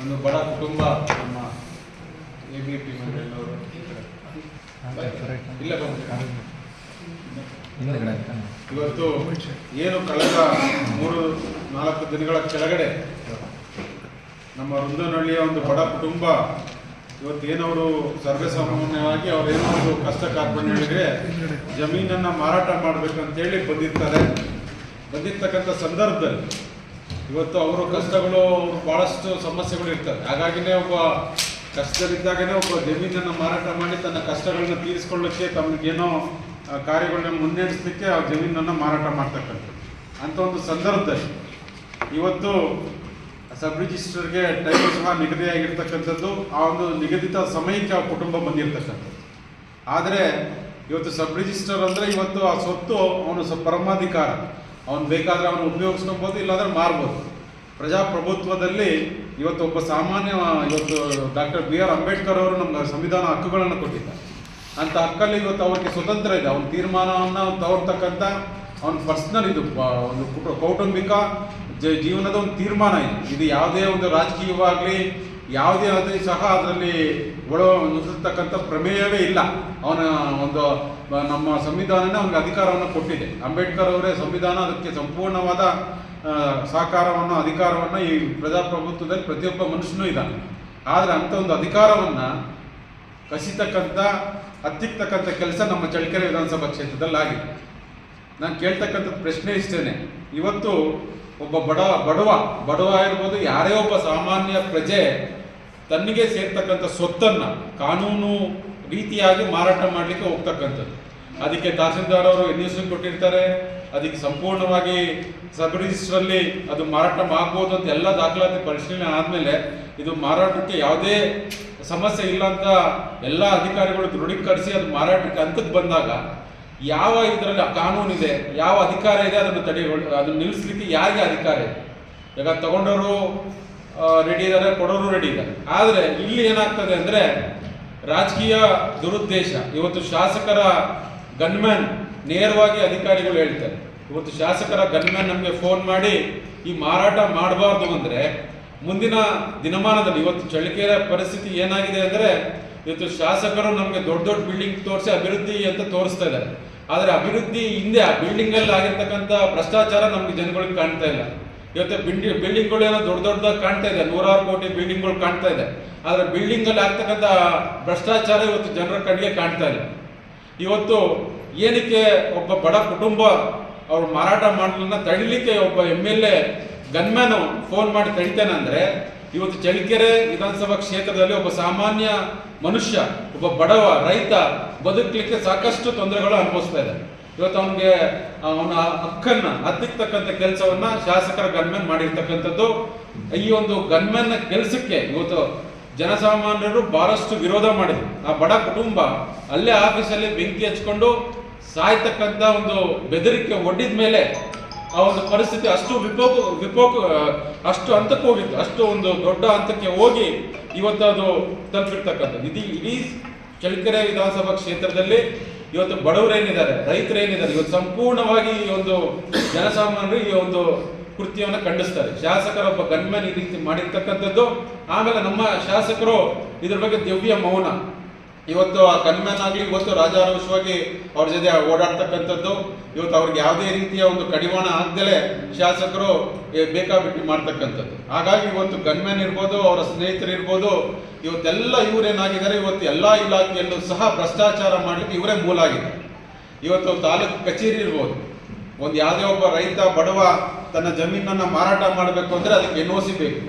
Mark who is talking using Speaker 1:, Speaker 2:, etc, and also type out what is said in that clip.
Speaker 1: ಒಂದು ಬಡ ಕುಟುಂಬ ನಮ್ಮ ABP ಮಂಡಳಿಯವರು ಇಲ್ಲ ಇವತ್ತು ಏನು ಕಳೆದ 3-4 ದಿನಗಳ ಕೆಳಗಡೆ ನಮ್ಮ ರುಂದನಹಳ್ಳಿಯ ಒಂದು ಬಡ ಕುಟುಂಬ ಇವತ್ತು ಏನವರು ಸರ್ವೇ ಸಾಮಾನ್ಯವಾಗಿ ಅವ್ರು ಏನೋ ಒಂದು ಕಷ್ಟ ಕಾರ್ಪಣ್ಯಗಳಿಗೆ ಜಮೀನನ್ನು ಮಾರಾಟ ಮಾಡಬೇಕಂತೇಳಿ ಬಂದಿರ್ತಕ್ಕಂಥ ಸಂದರ್ಭದಲ್ಲಿ ಇವತ್ತು ಅವರ ಕಷ್ಟಗಳು ಭಾಳಷ್ಟು ಸಮಸ್ಯೆಗಳು ಇರ್ತವೆ. ಹಾಗಾಗಿನೇ ಒಬ್ಬ ಕಷ್ಟದಲ್ಲಿದ್ದಾಗನೇ ಒಬ್ಬ ಜಮೀನನ್ನು ಮಾರಾಟ ಮಾಡಿ ತನ್ನ ಕಷ್ಟಗಳನ್ನ ತೀರಿಸ್ಕೊಳ್ಳೋಕ್ಕೆ ತಮಗೇನೋ ಕಾರ್ಯಗಳನ್ನ ಮುನ್ನಡೆಸಲಿಕ್ಕೆ ಆ ಜಮೀನನ್ನು ಮಾರಾಟ ಮಾಡ್ತಕ್ಕಂಥದ್ದು. ಅಂಥ ಒಂದು ಸಂದರ್ಭದಲ್ಲಿ ಇವತ್ತು ಸಬ್ ರಿಜಿಸ್ಟರ್ಗೆ ಟೈಮ್ ಸಹ ನಿಗದಿಯಾಗಿರ್ತಕ್ಕಂಥದ್ದು. ಆ ಒಂದು ನಿಗದಿತ ಸಮಯಕ್ಕೆ ಆ ಕುಟುಂಬ ಬಂದಿರತಕ್ಕಂಥದ್ದು. ಆದರೆ ಇವತ್ತು ಸಬ್ ರಿಜಿಸ್ಟರ್ ಅಂದರೆ ಇವತ್ತು ಆ ಸ್ವತ್ತು ಅವನು ಪರಮಾಧಿಕಾರ, ಅವನು ಬೇಕಾದರೆ ಅವನು ಉಪಯೋಗಿಸ್ಕೊಬೋದು, ಇಲ್ಲಾಂದರೆ ಮಾರ್ಬೋದು. ಪ್ರಜಾಪ್ರಭುತ್ವದಲ್ಲಿ ಇವತ್ತು ಒಬ್ಬ ಸಾಮಾನ್ಯ ಇವತ್ತು ಡಾಕ್ಟರ್ BR ಅಂಬೇಡ್ಕರ್ ಅವರು ನಮ್ಗೆ ಸಂವಿಧಾನ ಹಕ್ಕುಗಳನ್ನು ಕೊಟ್ಟಿದ್ದಾರೆ. ಅಂಥ ಹಕ್ಕಲ್ಲಿ ಇವತ್ತು ಅವ್ರಿಗೆ ಸ್ವತಂತ್ರ ಇದೆ. ಅವನ ತೀರ್ಮಾನವನ್ನು ತಗೊಳ್ತಕ್ಕಂಥ ಅವನ ಪರ್ಸ್ನಲ್ ಇದು ಒಂದು ಕೌಟುಂಬಿಕ ಜೀವನದ ಒಂದು ತೀರ್ಮಾನ ಇದೆ. ಇದು ಯಾವುದೇ ಒಂದು ರಾಜಕೀಯವಾಗಲಿ ಯಾವುದೇ ಅದೇ ಸಹ ಅದರಲ್ಲಿ ನುಡಿರ್ತಕ್ಕಂಥ ಪ್ರಮೇಯವೇ ಇಲ್ಲ. ಅವನ ಒಂದು ನಮ್ಮ ಸಂವಿಧಾನನೇ ಅವನಿಗೆ ಅಧಿಕಾರವನ್ನು ಕೊಟ್ಟಿದೆ. ಅಂಬೇಡ್ಕರ್ ಅವರೇ ಸಂವಿಧಾನ ಅದಕ್ಕೆ ಸಂಪೂರ್ಣವಾದ ಸಹಕಾರವನ್ನು ಅಧಿಕಾರವನ್ನು ಈ ಪ್ರಜಾಪ್ರಭುತ್ವದಲ್ಲಿ ಪ್ರತಿಯೊಬ್ಬ ಮನುಷ್ಯನೂ ಇದ್ದಾನೆ. ಆದರೆ ಅಂಥ ಒಂದು ಅಧಿಕಾರವನ್ನು ಕಸಿತಕ್ಕಂಥ ಹತ್ತಿಕ್ಕತಕ್ಕಂಥ ಕೆಲಸ ನಮ್ಮ ಚಳ್ಳಕೆರೆ ವಿಧಾನಸಭಾ ಕ್ಷೇತ್ರದಲ್ಲಿ ಆಗಿದೆ. ನಾನು ಕೇಳ್ತಕ್ಕಂಥ ಪ್ರಶ್ನೆ ಇಷ್ಟೇ, ಇವತ್ತು ಒಬ್ಬ ಬಡವ ಇರ್ಬೋದು, ಯಾರೇ ಒಬ್ಬ ಸಾಮಾನ್ಯ ಪ್ರಜೆ ತನ್ನಿಗೆ ಸೇರ್ತಕ್ಕಂಥ ಸ್ವತ್ತನ್ನು ಕಾನೂನು ರೀತಿಯಾಗಿ ಮಾರಾಟ ಮಾಡಲಿಕ್ಕೆ ಹೋಗ್ತಕ್ಕಂಥದ್ದು. ಅದಕ್ಕೆ ತಹಸೀಲ್ದಾರ್ ಅವರು NOC ಕೊಟ್ಟಿರ್ತಾರೆ. ಅದಕ್ಕೆ ಸಂಪೂರ್ಣವಾಗಿ ಸಬ್ ರಿಜಿಸ್ಟ್ರಲ್ಲಿ ಅದು ಮಾರಾಟ ಆಗ್ಬೋದು ಅಂತ ಎಲ್ಲ ದಾಖಲಾತಿ ಪರಿಶೀಲನೆ ಆದಮೇಲೆ ಇದು ಮಾರಾಟಕ್ಕೆ ಯಾವುದೇ ಸಮಸ್ಯೆ ಇಲ್ಲ ಅಂತ ಎಲ್ಲ ಅಧಿಕಾರಿಗಳು ದೃಢೀಕರಿಸಿ ಅದು ಮಾರಾಟಕ್ಕೆ ಹಂತಕ್ಕೆ ಬಂದಾಗ ಯಾವ ಇದರಲ್ಲಿ ಕಾನೂನಿದೆ, ಯಾವ ಅಧಿಕಾರ ಇದೆ ಅದನ್ನು ನಿಲ್ಲಿಸಲಿಕ್ಕೆ ಯಾರಿಗೆ ಅಧಿಕಾರ ಇದೆ? ಈಗ ತಗೊಂಡವರು ರೆಡಿ ಇದ್ದಾರೆ, ಕೊಡೋರು ರೆಡಿ ಇದ್ದಾರೆ. ಆದರೆ ಇಲ್ಲಿ ಏನಾಗ್ತದೆ ಅಂದರೆ ರಾಜಕೀಯ ದುರುದ್ದೇಶ. ಇವತ್ತು ಶಾಸಕರ ಗನ್ಮ್ಯಾನ್ ನೇರವಾಗಿ ಅಧಿಕಾರಿಗಳು ಹೇಳ್ತಾರೆ, ಇವತ್ತು ಶಾಸಕರ ಗನ್ಮ್ಯಾನ್ ನಮಗೆ ಫೋನ್ ಮಾಡಿ ಈ ಮಾರಾಟ ಮಾಡಬಾರ್ದು ಅಂದರೆ ಮುಂದಿನ ದಿನಮಾನದಲ್ಲಿ ಇವತ್ತು ಚಳ್ಳಕೆರೆ ಪರಿಸ್ಥಿತಿ ಏನಾಗಿದೆ ಅಂದರೆ ಇವತ್ತು ಶಾಸಕರು ನಮಗೆ ದೊಡ್ಡ ಬಿಲ್ಡಿಂಗ್ ತೋರಿಸಿ ಅಭಿವೃದ್ಧಿ ಅಂತ ತೋರಿಸ್ತಾ ಇದ್ದಾರೆ. ಆದರೆ ಅಭಿವೃದ್ಧಿ ಹಿಂದೆ ಆ ಬಿಲ್ಡಿಂಗಲ್ಲಿ ಆಗಿರ್ತಕ್ಕಂಥ ಭ್ರಷ್ಟಾಚಾರ ನಮಗೆ ಜನಗಳಿಗೆ ಕಾಣ್ತಾ ಇಲ್ಲ. ಇವತ್ತು ಬಿಲ್ಡಿಂಗ್ಗಳು ಏನೋ ದೊಡ್ಡದಾಗಿ ಕಾಣ್ತಾ ಇದೆ, 100 ಕೋಟಿ ಬಿಲ್ಡಿಂಗ್ಗಳು ಕಾಣ್ತಾ ಇದೆ. ಆದರೆ ಬಿಲ್ಡಿಂಗಲ್ಲಿ ಆಗ್ತಕ್ಕಂಥ ಭ್ರಷ್ಟಾಚಾರ ಇವತ್ತು ಜನರ ಕಣ್ಣಿಗೆ ಕಾಣ್ತಾ ಇಲ್ಲ. ಇವತ್ತು ಏನಕ್ಕೆ ಒಬ್ಬ ಬಡ ಕುಟುಂಬ ಅವ್ರು ಮಾರಾಟ ಮಾಡೋದನ್ನ ತಡಿಲಿಕ್ಕೆ ಒಬ್ಬ MLA ಗನ್ಮ್ಯಾನು ಫೋನ್ ಮಾಡಿ ತಡಿತಾನೆ ಅಂದರೆ ಇವತ್ತು ಚಳ್ಳಕೆರೆ ವಿಧಾನಸಭಾ ಕ್ಷೇತ್ರದಲ್ಲಿ ಒಬ್ಬ ಸಾಮಾನ್ಯ ಮನುಷ್ಯ, ಒಬ್ಬ ಬಡವ ರೈತ ಬದುಕಲಿಕ್ಕೆ ಸಾಕಷ್ಟು ತೊಂದರೆಗಳು ಅನುಭವಿಸ್ತಾ ಇದ್ದಾರೆ. ಇವತ್ತು ಅವನಿಗೆ ಅವನ ಹಕ್ಕನ್ನು ಹತ್ತಿಕ್ಕತಕ್ಕಂಥ ಕೆಲಸವನ್ನ ಶಾಸಕರ ಗನ್ಮ್ಯಾನ್ ಮಾಡಿರ್ತಕ್ಕಂಥದ್ದು. ಈ ಒಂದು ಗನ್ಮ್ಯಾನ್ನ ಕೆಲಸಕ್ಕೆ ಇವತ್ತು ಜನಸಾಮಾನ್ಯರು ಬಹಳಷ್ಟು ವಿರೋಧ ಮಾಡಿದ್ರು. ಆ ಬಡ ಕುಟುಂಬ ಅಲ್ಲೇ ಆಫೀಸಲ್ಲಿ ಬೆಂಕಿ ಹಚ್ಕೊಂಡು ಸಾಯ್ತಕ್ಕಂಥ ಒಂದು ಬೆದರಿಕೆ ಒಡ್ಡಿದ ಮೇಲೆ ಆ ಒಂದು ಪರಿಸ್ಥಿತಿ ಅಷ್ಟು ಅಷ್ಟು ಹಂತಕ್ಕೆ ಹೋಗಿತ್ತು, ಅಷ್ಟು ಒಂದು ದೊಡ್ಡ ಹಂತಕ್ಕೆ ಹೋಗಿ ಇವತ್ತು ಅದು ತಲುಪಿರ್ತಕ್ಕಂಥದ್ದು. ಇಡೀ ಚಳ್ಳಕೆರೆ ವಿಧಾನಸಭಾ ಕ್ಷೇತ್ರದಲ್ಲಿ ಇವತ್ತು ಬಡವರೇನಿದ್ದಾರೆ, ರೈತರೇನಿದ್ದಾರೆ, ಇವತ್ತು ಸಂಪೂರ್ಣವಾಗಿ ಈ ಒಂದು ಜನಸಾಮಾನ್ಯರು ಈ ಒಂದು ಕೃತ್ಯವನ್ನು ಖಂಡಿಸ್ತಾರೆ. ಶಾಸಕರೊಬ್ಬ ಗನ್ಮ್ಯಾನ್ ಈ ರೀತಿ ಮಾಡಿರ್ತಕ್ಕಂಥದ್ದು. ಆಮೇಲೆ ನಮ್ಮ ಶಾಸಕರು ಇದ್ರ ಬಗ್ಗೆ ದಿವ್ಯ ಮೌನ. ಇವತ್ತು ಆ ಗನ್ಮ್ಯಾನ್ ಆಗಲಿ ಇವತ್ತು ರಾಜಾರೋಷವಾಗಿ ಅವ್ರ ಜೊತೆ ಓಡಾಡ್ತಕ್ಕಂಥದ್ದು. ಇವತ್ತು ಅವ್ರಿಗೆ ಯಾವುದೇ ರೀತಿಯ ಒಂದು ಕಡಿವಾಣ ಆಗದಲೇ ಶಾಸಕರು ಬೇಕಾಬಿಟ್ಟಿ ಮಾಡ್ತಕ್ಕಂಥದ್ದು. ಹಾಗಾಗಿ ಇವತ್ತು ಗನ್ಮ್ಯಾನ್ ಇರ್ಬೋದು, ಅವರ ಸ್ನೇಹಿತರು ಇರ್ಬೋದು, ಇವತ್ತೆಲ್ಲ ಇವರೇನಾಗಿದ್ದಾರೆ, ಇವತ್ತು ಎಲ್ಲ ಇಲಾಖೆಯಲ್ಲೂ ಸಹ ಭ್ರಷ್ಟಾಚಾರ ಮಾಡಲಿಕ್ಕೆ ಇವರೇ ಮೂಲ ಆಗಿದ್ದಾರೆ. ಇವತ್ತು ತಾಲೂಕು ಕಚೇರಿ ಇರ್ಬೋದು, ಒಂದು ಯಾವುದೇ ಒಬ್ಬ ರೈತ ಬಡವ ತನ್ನ ಜಮೀನನ್ನು ಮಾರಾಟ ಮಾಡಬೇಕು ಅಂದರೆ ಅದಕ್ಕೆ NOC ಬೇಕು.